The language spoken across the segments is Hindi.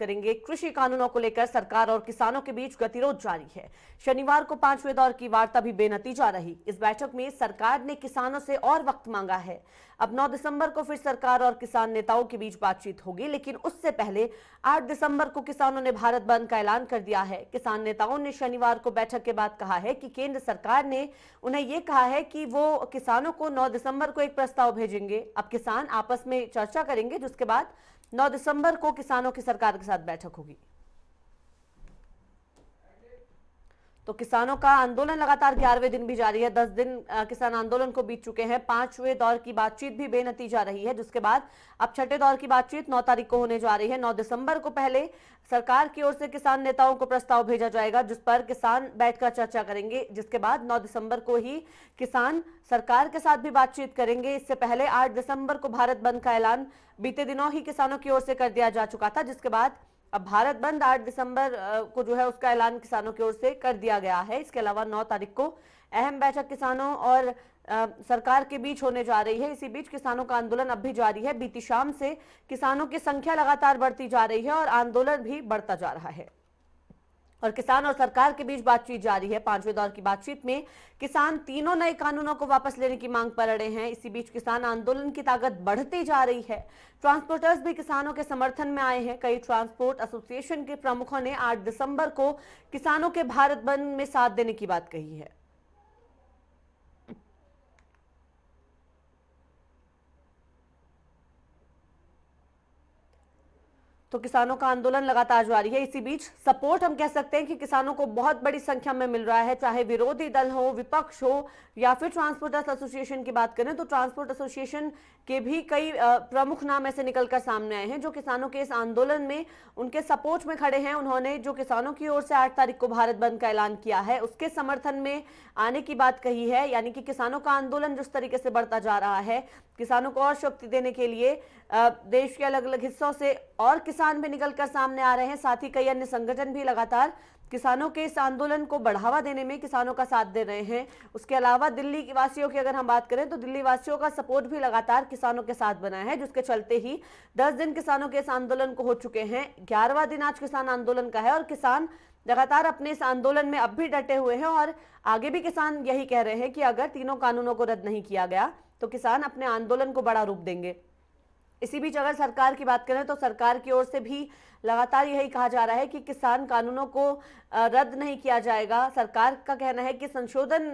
करेंगे। कृषि कानूनों को लेकर सरकार और किसानों के बीच गतिरोध जारी है। शनिवार को 5वें दौर की वार्ता भी बेनतीजा रही। इस बैठक में सरकार ने किसानों से और वक्त मांगा है। अब 9 दिसंबर को फिर सरकार और किसान नेताओं के बीच बातचीत होगी, लेकिन उससे पहले 8 दिसंबर को किसानों ने भारत बंद का ऐलान कर दिया है। किसान नेताओं ने शनिवार को बैठक के बाद कहा है कि केंद्र सरकार ने उन्हें यह कहा है कि वो किसानों को 9 दिसंबर को एक प्रस्ताव भेजेंगे। अब किसान आपस में चर्चा करेंगे, जिसके बाद 9 दिसंबर को किसानों की सरकार के साथ बैठक होगी। तो किसानों का आंदोलन लगातार 11वें दिन भी जारी है। 10 दिन किसान आंदोलन को बीत चुके हैं। 5वें दौर की बातचीत भी बेनतीजा रही है, जिसके बाद अब 6ठे दौर की बातचीत 9 तारीख को होने जा रही है। 9 दिसंबर को पहले सरकार की ओर से किसान नेताओं को प्रस्ताव भेजा जाएगा, जिस पर किसान बैठकर चर्चा करेंगे, जिसके बाद 9 दिसंबर को ही किसान सरकार के साथ भी बातचीत करेंगे। इससे पहले 8 दिसंबर को भारत बंद का ऐलान बीते दिनों ही किसानों की ओर से कर दिया जा चुका था, जिसके बाद अब भारत बंद 8 दिसंबर को जो है उसका ऐलान किसानों की ओर से कर दिया गया है। इसके अलावा 9 तारीख को अहम बैठक किसानों और सरकार के बीच होने जा रही है। इसी बीच किसानों का आंदोलन अब भी जारी है। बीती शाम से किसानों की संख्या लगातार बढ़ती जा रही है और आंदोलन भी बढ़ता जा रहा है और किसान और सरकार के बीच बातचीत जारी है। 5वें दौर की बातचीत में किसान तीनों नए कानूनों को वापस लेने की मांग पर अड़े हैं। इसी बीच किसान आंदोलन की ताकत बढ़ती जा रही है। ट्रांसपोर्टर्स भी किसानों के समर्थन में आए हैं। कई ट्रांसपोर्ट एसोसिएशन के प्रमुखों ने 8 दिसंबर को किसानों के भारत बंद में साथ देने की बात कही है। तो किसानों का आंदोलन लगातार जारी है। इसी बीच सपोर्ट हम कह सकते हैं कि किसानों को बहुत बड़ी संख्या में मिल रहा है, चाहे विरोधी दल हो, विपक्ष हो या फिर ट्रांसपोर्टर्स एसोसिएशन की बात करें तो ट्रांसपोर्ट एसोसिएशन के भी कई प्रमुख नाम ऐसे निकलकर सामने आए हैं जो किसानों के इस आंदोलन में उनके सपोर्ट में खड़े हैं। उन्होंने जो किसानों की ओर से 8 तारीख को भारत बंद का ऐलान किया है उसके समर्थन में आने की बात कही है। यानी कि किसानों का आंदोलन जिस तरीके से बढ़ता जा रहा है, किसानों को और शक्ति देने के लिए देश के अलग अलग हिस्सों से और किसान भी निकलकर सामने आ रहे हैं। साथ ही कई अन्य संगठन भी लगातार किसानों के इस आंदोलन को बढ़ावा देने में किसानों का साथ दे रहे हैं। उसके अलावा दिल्ली वासियों की अगर हम बात करें तो दिल्ली वासियों का सपोर्ट भी लगातार किसानों के साथ बना है, जिसके चलते ही 10 दिन किसानों के इस आंदोलन को हो चुके हैं। 11वां दिन आज किसान आंदोलन का है और किसान लगातार अपने इस आंदोलन में अब भी डटे हुए हैं और आगे भी किसान यही कह रहे हैं कि अगर तीनों कानूनों को रद्द नहीं किया गया तो किसान अपने आंदोलन को बड़ा रूप देंगे। इसी बीच अगर सरकार की बात करें तो सरकार की ओर से भी लगातार यही कहा जा रहा है कि किसान कानूनों को रद्द नहीं किया जाएगा। सरकार का कहना है कि संशोधन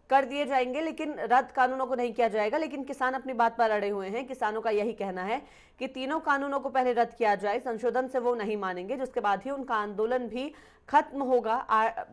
कर दिए जाएंगे लेकिन रद्द कानूनों को नहीं किया जाएगा, लेकिन किसान अपनी बात पर अड़े हुए हैं। किसानों का यही कहना है कि तीनों कानूनों को पहले रद्द किया जाए, संशोधन से वो नहीं मानेंगे, जिसके बाद ही उनका आंदोलन भी खत्म होगा।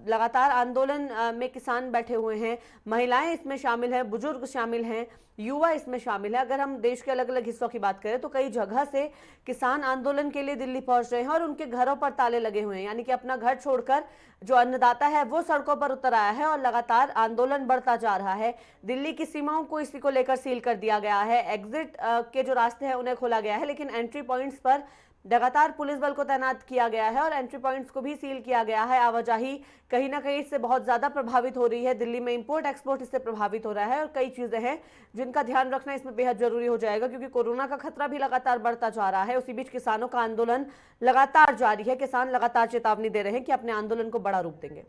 लगातार आंदोलन में किसान बैठे हुए हैं, महिलाएं इसमें शामिल हैं, बुजुर्ग शामिल हैं, युवा इसमें शामिल है। अगर हम देश के अलग अलग हिस्सों की बात करें तो कई जगह से किसान आंदोलन के लिए दिल्ली पहुंच रहे हैं और उनके घरों पर ताले लगे हुए हैं। यानी कि अपना घर छोड़कर जो अन्नदाता है वो सड़कों पर उतर आया है और लगातार आंदोलन बढ़ता जा रहा है। दिल्ली की सीमाओं को इसी को लेकर सील कर दिया गया है। एग्जिट के जो रास्ते हैं उन्हें खोला गया है, लेकिन एंट्री पॉइंट्स पर लगातार पुलिस बल को तैनात किया गया है और एंट्री पॉइंट्स को भी सील किया गया है। आवाजाही कहीं ना कहीं इससे बहुत ज्यादा प्रभावित हो रही है। दिल्ली में इंपोर्ट एक्सपोर्ट इससे प्रभावित हो रहा है और कई चीजें हैं जिनका ध्यान रखना इसमें बेहद जरूरी हो जाएगा, क्योंकि कोरोना का खतरा भी लगातार बढ़ता जा रहा है। उसी बीच किसानों का आंदोलन लगातार जारी है। किसान लगातार चेतावनी दे रहे हैं कि अपने आंदोलन को बड़ा रूप देंगे।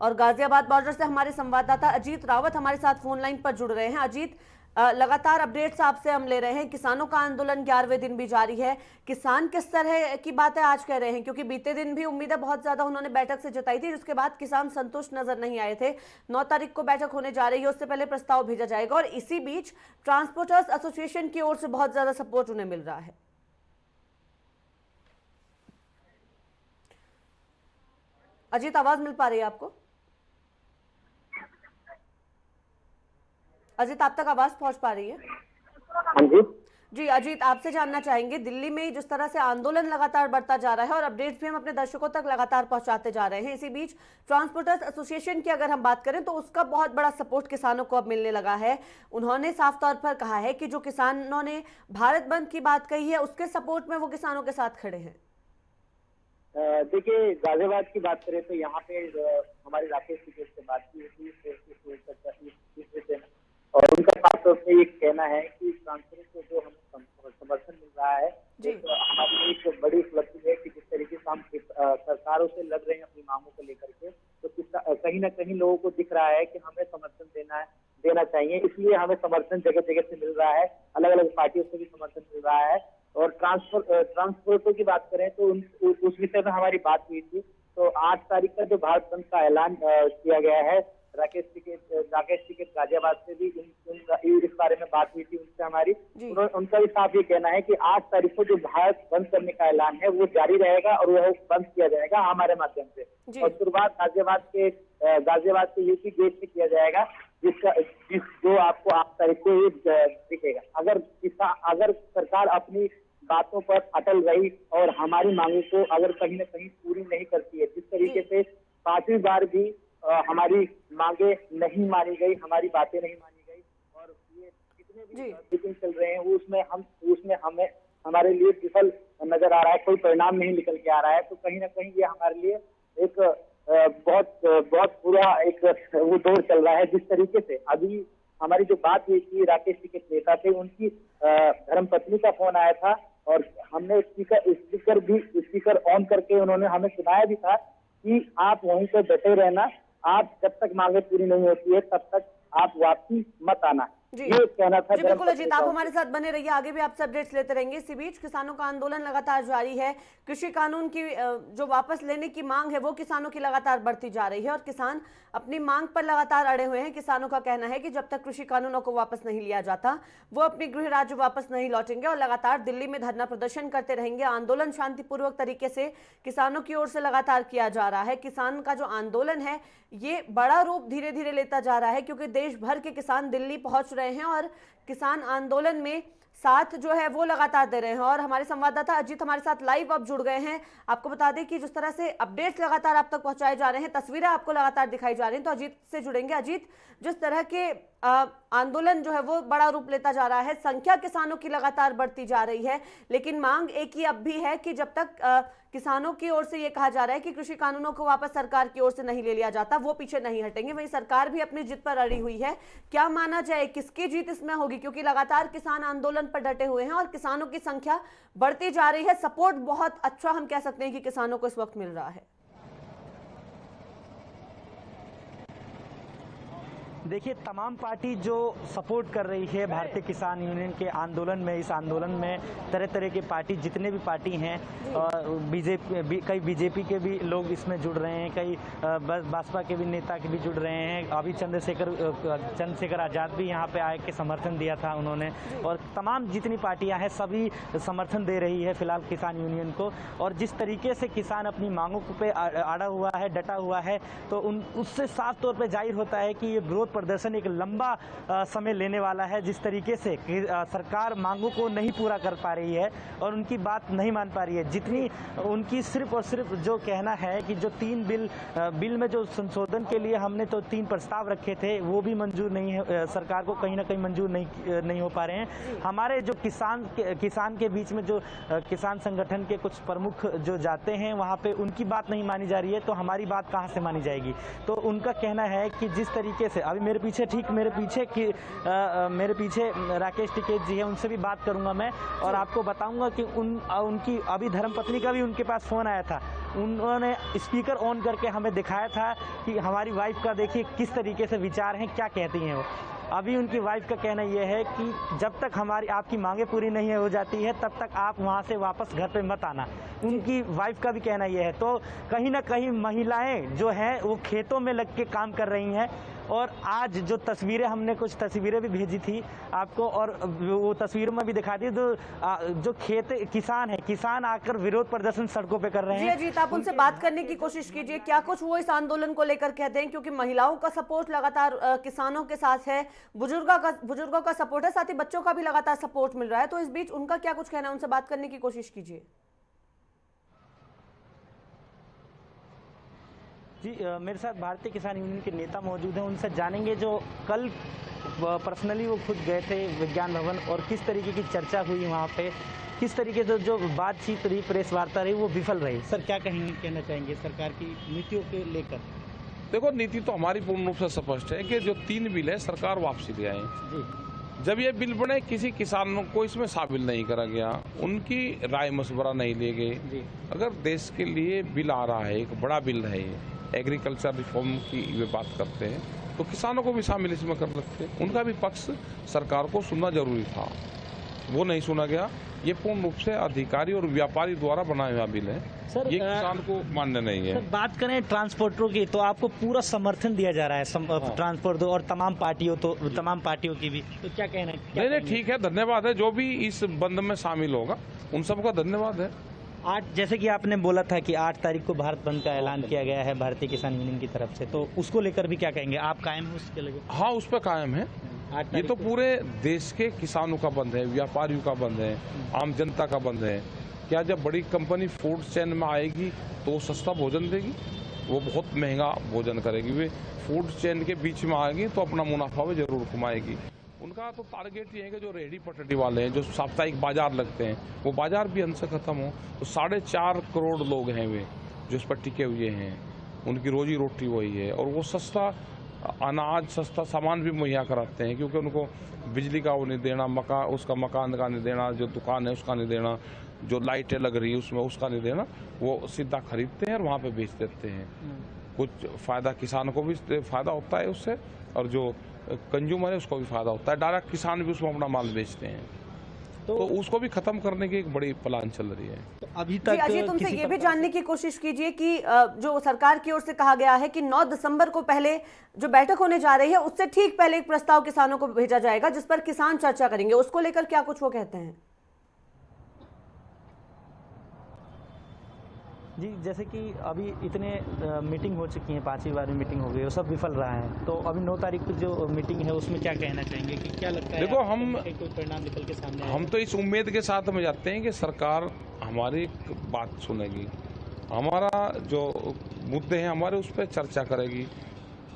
और गाजियाबाद बॉर्डर से हमारे संवाददाता अजीत रावत हमारे साथ फोन लाइन पर जुड़ रहे हैं। अजीत, लगातार अपडेट्स आपसे हम ले रहे हैं। किसानों का आंदोलन 11वें दिन भी जारी है। किसान किस तरह की बातें आज कह रहे हैं, क्योंकि बीते दिन भी उम्मीदें बहुत ज्यादा उन्होंने बैठक से जताई थी, जिसके बाद किसान संतुष्ट नजर नहीं आए थे। 9 तारीख को बैठक होने जा रही है, उससे पहले प्रस्ताव भेजा जाएगा और इसी बीच ट्रांसपोर्टर्स एसोसिएशन की ओर से बहुत ज्यादा सपोर्ट उन्हें मिल रहा है। अजीत, आवाज मिल पा रही है आपको? अजीत, आप तक आवाज पहुंच पा रही है? हाँ जी जी अजीत, आपसे जानना चाहेंगे, दिल्ली में जिस तरह से आंदोलन लगातार बढ़ता जा रहा है और अपडेट्स भी हम अपने दर्शकों तक लगातार पहुंचाते जा रहे हैं, इसी बीच ट्रांसपोर्टर्स एसोसिएशन की अगर हम बात करें तो उसका बहुत बड़ा सपोर्ट किसानों को अब मिलने लगा है। उन्होंने साफ तौर पर कहा है कि जो किसानों ने भारत बंद की बात कही है उसके सपोर्ट में वो किसानों के साथ खड़े हैं। देखिए, गाजियाबाद की बात करें तो यहाँ पे हमारे राकेश जी से बात की थी और उनका साफ तौर पे ये कहना है कि ट्रांसफर को जो हमें समर्थन मिल रहा है जी। तो हमारे लिए एक बड़ी उपलब्धि है कि जिस तरीके से हम सरकारों से लड़ रहे हैं अपनी मांगों को लेकर के, तो कहीं ना कहीं लोगों को दिख रहा है कि हमें समर्थन देना चाहिए। इसलिए हमें समर्थन जगह जगह से मिल रहा है, अलग अलग पार्टियों से भी समर्थन मिल रहा है। और ट्रांसपोर्टों की बात करें तो उस विषय में हमारी बात हुई थी। तो 8 तारीख का जो भारत बंद का ऐलान किया गया है, राकेश टिकैत गाजियाबाद से भी इस बारे में बात हुई थी उनसे हमारी। उनका भी साफ ये कहना है कि 8 तारीख को जो भारत बंद करने का ऐलान है वो जारी रहेगा और वह बंद किया जाएगा हमारे माध्यम से। और शुरुआत गाजियाबाद के यूपी गेट से किया जाएगा, जो आपको 8 तारीख को ही दिखेगा। अगर सरकार अपनी बातों पर अटल रही और हमारी मांगों को अगर कहीं न कहीं पूरी नहीं करती है, जिस तरीके से 5वीं बार भी हमारी मांगे नहीं मानी गई, हमारी बातें नहीं मानी गई, और ये जितने भी मीटिंग चल रहे हैं उसमें हमें हमारे लिए विफल नजर आ रहा है, कोई परिणाम नहीं निकल के आ रहा है। तो कहीं ना कहीं ये हमारे लिए एक बहुत बुरा एक वो दौर चल रहा है। जिस तरीके से अभी हमारी जो बात हुई थी राकेश टिकैत नेता से, उनकी धर्मपत्नी का फोन आया था और हमने स्पीकर ऑन करके उन्होंने हमें सुनाया भी था कि आप वहीं पर डटे रहना, आप जब तक मांगे पूरी नहीं होती है तब तक आप वापसी मत आना, ये कहना था। बिल्कुल अजीत, आप हमारे साथ बने रहिए, आगे भी आपसे अपडेट्स लेते रहेंगे। इसी बीच किसानों का आंदोलन लगातार जारी है। कृषि कानून की जो वापस लेने की मांग है वो किसानों की लगातार बढ़ती जा रही है और किसान अपनी मांग पर लगातार अड़े हुए हैं। किसानों का कहना है कि जब तक कृषि कानूनों को वापस नहीं लिया जाता वो अपने गृह राज्य वापस नहीं लौटेंगे और लगातार दिल्ली में धरना प्रदर्शन करते रहेंगे। आंदोलन शांतिपूर्वक तरीके से किसानों की ओर से लगातार किया जा रहा है। किसान का जो आंदोलन है ये बड़ा रूप धीरे धीरे लेता जा रहा है क्योंकि देश भर के किसान दिल्ली पहुंच रहे हैं और किसान आंदोलन में साथ जो है वो लगातार दे रहे हैं। और हमारे संवाददाता अजीत हमारे साथ लाइव अब जुड़ गए हैं। आपको बता दें कि जिस तरह से अपडेट्स लगातार आप तक पहुंचाए जा रहे हैं, तस्वीरें आपको लगातार दिखाई जा रही हैं, तो अजीत से जुड़ेंगे। अजीत, जिस तरह के आंदोलन जो है वो बड़ा रूप लेता जा रहा है, संख्या किसानों की लगातार बढ़ती जा रही है, लेकिन मांग एक ही अब भी है कि जब तक किसानों की ओर से ये कहा जा रहा है कि कृषि कानूनों को वापस सरकार की ओर से नहीं ले लिया जाता, वो पीछे नहीं हटेंगे। वहीं सरकार भी अपनी जिद पर अड़ी हुई है। क्या माना जाए, किसकी जीत इसमें होगी? क्योंकि लगातार किसान आंदोलन पर डटे हुए हैं और किसानों की संख्या बढ़ती जा रही है। सपोर्ट बहुत अच्छा हम कह सकते हैं कि किसानों को इस वक्त मिल रहा है। देखिए, तमाम पार्टी जो सपोर्ट कर रही है भारतीय किसान यूनियन के आंदोलन में, इस आंदोलन में तरह तरह के पार्टी, जितने भी पार्टी हैं, कई बीजेपी के भी लोग इसमें जुड़ रहे हैं, कई बसपा के भी नेता के भी जुड़ रहे हैं। अभी चंद्रशेखर आज़ाद भी यहाँ पे आए के समर्थन दिया था उन्होंने, और तमाम जितनी पार्टियां हैं सभी समर्थन दे रही है फिलहाल किसान यूनियन को। और जिस तरीके से किसान अपनी मांगों पे अड़ा हुआ है, डटा हुआ है, तो उससे साफ तौर पर जाहिर होता है कि ये विरोध प्रदर्शन एक लंबा समय लेने वाला है। जिस तरीके से सरकार मांगों को नहीं पूरा कर पा रही है और उनकी बात नहीं मान पा रही है, जितनी उनकी सिर्फ और सिर्फ जो कहना है कि जो 3 बिल में जो संशोधन के लिए हमने तो 3 प्रस्ताव रखे थे वो भी मंजूर नहीं है, सरकार को कहीं ना कहीं मंजूर नहीं हो पा रहे हैं। हमारे जो किसान के बीच में जो किसान संगठन के कुछ प्रमुख जो जाते हैं वहाँ पे उनकी बात नहीं मानी जा रही है, तो हमारी बात कहाँ से मानी जाएगी? तो उनका कहना है कि जिस तरीके से अभी मेरे पीछे राकेश टिकैत जी है, उनसे भी बात करूंगा मैं और आपको बताऊंगा कि उनकी अभी धर्मपत्नी का भी उनके पास फोन आया था। उन्होंने स्पीकर ऑन करके हमें दिखाया था कि हमारी वाइफ का देखिए किस तरीके से विचार हैं, क्या कहती हैं वो। अभी उनकी वाइफ का कहना यह है कि जब तक आपकी मांगे पूरी नहीं हो जाती है तब तक आप वहां से वापस घर पे मत आना। उनकी वाइफ का भी कहना यह है। तो कहीं ना कहीं महिलाएं जो हैं वो खेतों में लग के काम कर रही हैं। और आज जो तस्वीरें, हमने कुछ तस्वीरें भी भेजी थी आपको और वो तस्वीरों में भी दिखा दी, जो किसान आकर विरोध प्रदर्शन सड़कों पे कर रहे हैं। जी अजीत, आप उनसे बात करने की कोशिश कीजिए, क्या कुछ वो इस आंदोलन को लेकर कहते हैं, क्योंकि महिलाओं का सपोर्ट लगातार किसानों के साथ है, बुजुर्गों का सपोर्ट है, साथ ही बच्चों का भी लगातार सपोर्ट मिल रहा है। तो इस बीच उनका क्या कुछ कहना है, उनसे बात करने की कोशिश कीजिए। जी, मेरे साथ भारतीय किसान यूनियन के नेता मौजूद हैं, उनसे जानेंगे जो कल पर्सनली वो खुद गए थे विज्ञान भवन और किस तरीके की चर्चा हुई वहाँ पे, किस तरीके से जो बातचीत रही, प्रेस वार्ता रही, वो विफल रही। सर, क्या कहना चाहेंगे सरकार की नीतियों के लेकर? देखो, नीति तो हमारी पूर्ण रूप से स्पष्ट है कि जो 3 बिल है सरकार वापसी ले आए। जी जब ये बिल बने किसी किसानों को इसमें शामिल नहीं करा गया, उनकी राय मशवरा नहीं लिए गए। जी अगर देश के लिए बिल आ रहा है, एक बड़ा बिल है, ये एग्रीकल्चर रिफॉर्म की वे बात करते हैं, तो किसानों को भी शामिल इसमें कर सकते हैं। उनका भी पक्ष सरकार को सुनना जरूरी था, वो नहीं सुना गया। ये पूर्ण रूप से अधिकारी और व्यापारी द्वारा बनाया हुआ बिल है, सर, ये किसान को मान्य नहीं है। सर, बात करें ट्रांसपोर्टरों की तो आपको पूरा समर्थन दिया जा रहा है ट्रांसपोर्ट और तमाम पार्टियों की भी, तो क्या कहना है? नहीं, ठीक है, धन्यवाद है। जो भी इस बंद में शामिल होगा उन सबका धन्यवाद है। 8 जैसे कि आपने बोला था कि 8 तारीख को भारत बंद का ऐलान किया गया है भारतीय किसान यूनियन की तरफ से, तो उसको लेकर भी क्या कहेंगे? आप कायम हैं उसके लेकर? हाँ, उस पर कायम है। 8 ये तो पूरे देश के किसानों का बंद है, व्यापारियों का बंद है, आम जनता का बंद है। क्या जब बड़ी कंपनी फूड चेन में आएगी तो सस्ता भोजन देगी? वो बहुत महंगा भोजन करेगी। वे फूड चेन के बीच में आएगी तो अपना मुनाफा भी जरूर कमाएगी। उनका तो टारगेट ये है कि जो रेहड़ी पटरी वाले हैं, जो साप्ताहिक बाजार लगते हैं, वो बाजार भी अंत से खत्म हो। तो 4.5 करोड़ लोग हैं वे जो इस पर टिके हुए हैं, उनकी रोजी रोटी वही है। और वो सस्ता अनाज, सस्ता सामान भी मुहैया कराते हैं, क्योंकि उनको बिजली का वो नहीं देना, मकान का नहीं देना, जो दुकान है उसका नहीं देना, जो लाइटें लग रही है उसमें उसका नहीं देना। वो सीधा खरीदते हैं और वहाँ पे बेच देते हैं। कुछ फायदा किसान को भी फायदा होता है उससे, और जो कंज्यूमर है उसको भी फायदा होता है। डायरेक्ट किसान भी उसमें अपना माल बेचते हैं, तो उसको भी खत्म करने की एक बड़ी प्लान चल रही है। तो अभी जी, तक अजय, तुमसे ये भी जानने की कोशिश कीजिए कि जो सरकार की ओर से कहा गया है कि 9 दिसंबर को पहले जो बैठक होने जा रही है उससे ठीक पहले एक प्रस्ताव किसानों को भेजा जाएगा जिस पर किसान चर्चा करेंगे, उसको लेकर क्या कुछ वो कहते हैं? जी, जैसे कि अभी इतने मीटिंग हो चुकी है, 5वीं बार मीटिंग हो गई, वो सब विफल रहा है, तो अभी 9 तारीख को जो मीटिंग है उसमें क्या कहना चाहेंगे कि क्या लगता है? देखो, कोई परिणाम निकल के सामने आएगा? हम तो इस उम्मीद के साथ में जाते हैं कि सरकार हमारी बात सुनेगी, हमारा जो मुद्दे हैं हमारे उस पर चर्चा करेगी,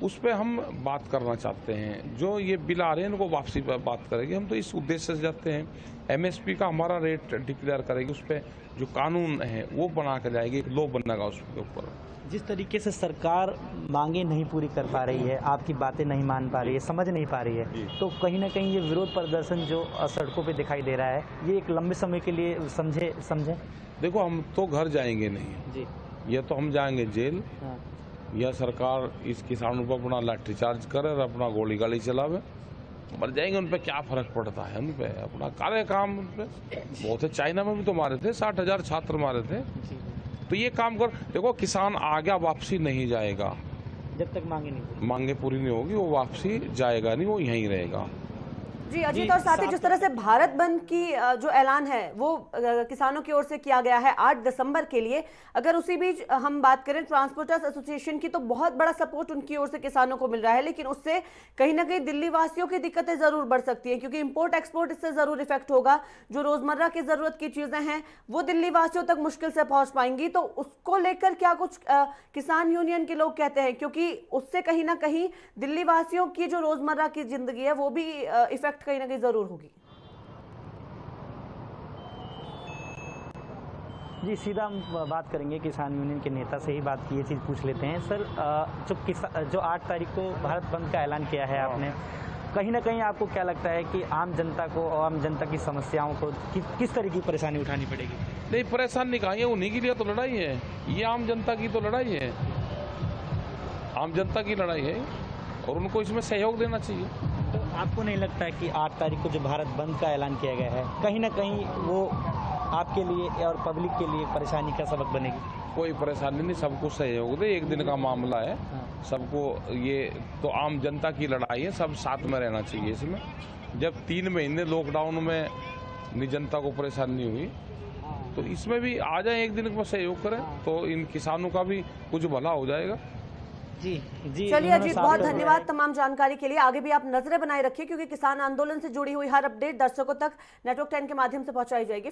उस पर हम बात करना चाहते हैं। जो ये बिल आ रहे हैं इनको वापसी पर बात करेगी, हम तो इस उद्देश्य से जाते हैं। MSP का हमारा रेट डिक्लेयर करेगी, उस पर जो कानून है वो बना कर जाएगी, एक लॉ बनेगा उसके ऊपर। जिस तरीके से सरकार मांगे नहीं पूरी कर पा रही है, आपकी बातें नहीं मान पा रही है, समझ नहीं पा रही है, तो कहीं ना कहीं ये विरोध प्रदर्शन जो सड़कों पे दिखाई दे रहा है, ये एक लंबे समय के लिए समझे। देखो, हम तो घर जाएंगे नहीं जी, ये तो हम जाएंगे जेल। हाँ। या सरकार इस किसानों पर अपना लाठीचार्ज करे और अपना गोली गाली चलावे, मर जाएंगे, उन पर क्या फर्क पड़ता है? उन पे अपना कार्य काम, उन पे बहुत है। चाइना में भी तो मारे थे, 60,000 छात्र मारे थे। तो ये काम कर, देखो, किसान आगे वापसी नहीं जाएगा जब तक मांगे पूरी नहीं होगी, वो वापसी जाएगा नहीं, वो यहीं रहेगा। जी, अजीत, और साथ ही जिस तरह से भारत बंद की जो ऐलान है वो किसानों की ओर से किया गया है 8 दिसंबर के लिए, अगर उसी बीच हम बात करें ट्रांसपोर्टर्स एसोसिएशन की, तो बहुत बड़ा सपोर्ट उनकी ओर से किसानों को मिल रहा है, लेकिन उससे कहीं ना कहीं दिल्ली वासियों की दिक्कतें जरूर बढ़ सकती हैं, क्योंकि इंपोर्ट एक्सपोर्ट इससे जरूर इफेक्ट होगा। जो रोजमर्रा की जरूरत की चीजें हैं वो दिल्ली वासियों तक मुश्किल से पहुंच पाएंगी, तो उसको लेकर क्या कुछ किसान यूनियन के लोग कहते हैं, क्योंकि उससे कहीं ना कहीं दिल्ली वासियों की जो रोजमर्रा की जिंदगी है वो भी इफेक्ट कहीं ना कहीं जरूर होगी। जी, सीधा हम बात करेंगे किसान यूनियन के नेता से ही बात की, ये चीज़ पूछ लेते हैं। सर, जो 8 तारीख को भारत बंद का ऐलान किया है आपने, कहीं ना कहीं आपको क्या लगता है कि आम जनता को और आम जनता की समस्याओं को किस तरह की परेशानी उठानी पड़ेगी? नहीं, परेशान नहीं कहा, उन्हीं के लिए तो लड़ाई है, ये आम जनता की तो लड़ाई है, आम जनता की लड़ाई है, और उनको इसमें सहयोग देना चाहिए। तो आपको नहीं लगता है कि 8 तारीख को जो भारत बंद का ऐलान किया गया है कहीं ना कहीं वो आपके लिए और पब्लिक के लिए परेशानी का सबक बनेगी? कोई परेशानी नहीं, सबको सहयोग दे, एक दिन का मामला है, सबको, ये तो आम जनता की लड़ाई है, सब साथ में रहना चाहिए इसमें। जब 3 महीने लॉकडाउन में जनता को परेशानी हुई, तो इसमें भी आ जाए, एक दिन में सहयोग करें, तो इन किसानों का भी कुछ भला हो जाएगा। जी, चलिए अजीत, बहुत धन्यवाद तमाम जानकारी के लिए। आगे भी आप नजरें बनाए रखिए, क्योंकि किसान आंदोलन से जुड़ी हुई हर अपडेट दर्शकों तक नेटवर्क 10 के माध्यम से पहुंचाई जाएगी।